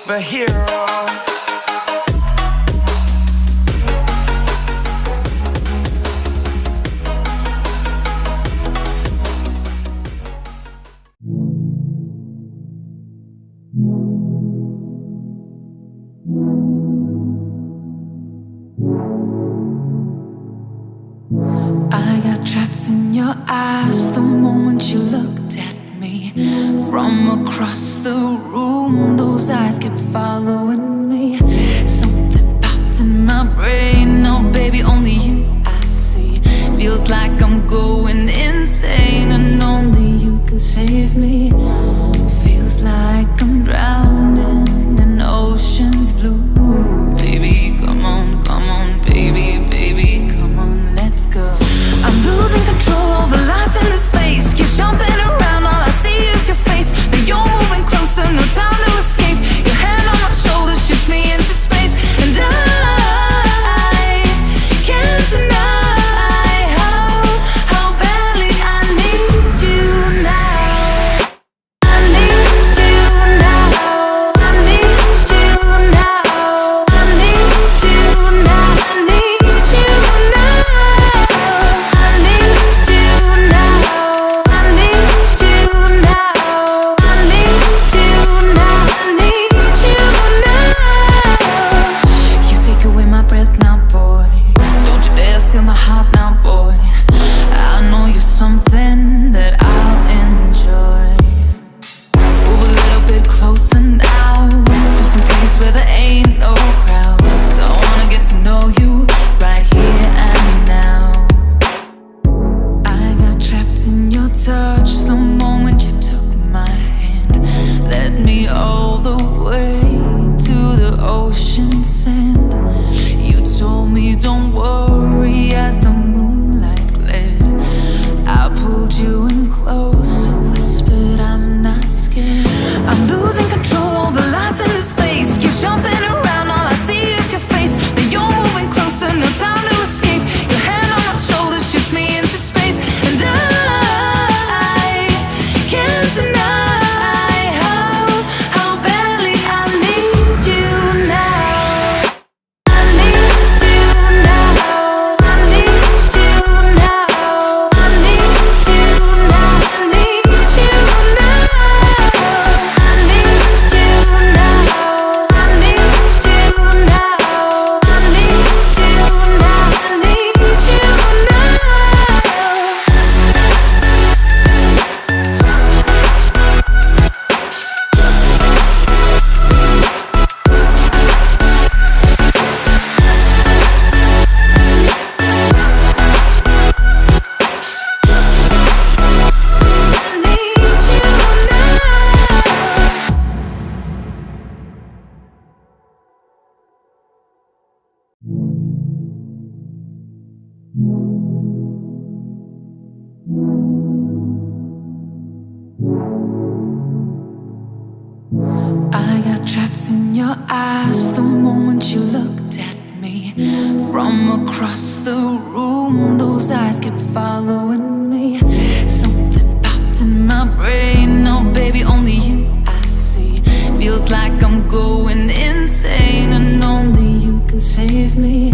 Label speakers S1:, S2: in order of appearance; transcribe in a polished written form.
S1: superhero.
S2: I got trapped in your eyes the moment you looked at me. From across the room, those eyes kept following me. Something popped in my brain, oh baby, only you I see. Feels like I'm going insane and only you can save me. Feels like I'm drowning in ocean's blue. Baby, come on, baby, baby, come on, let's go. I'm losing control, all the lights in this place keep jumping around, all I see is your face. But you're moving closer, no time to escape. Your hand on my shoulder shoots me into space, and I can't deny how badly I need you now. I need you now. I need you now. I need you now. I need you now. I need you now. I need you now. I need you now. I need you now. You take away my breath now, boy. Don't you dare steal my heart now, boy. I know you're something that I'll enjoy. Move a little bit closer now, to some place where there ain't no crowds. I wanna get to know you right here and now. I got trapped in your touch the moment you took my hand. Led me all the way to the ocean sand. You told me don't worry as the moonlight glared. I pulled you in close, whispered I'm not scared. I'm losing control, all the lights in this place keep jumping around, all I see is your face. But you're moving closer, no time to escape. Your hand on my shoulder shoots me into space, and I can't deny how badly I need you now. I need you now. I need you now. I need you now. I need you now. I need you now. I need you now. I need you now. I need you now. I got trapped in your eyes the moment you looked at me. From across the room, those eyes kept following me. Something popped in my brain, oh baby, only you I see. Feels like I'm going insane and only you can save me.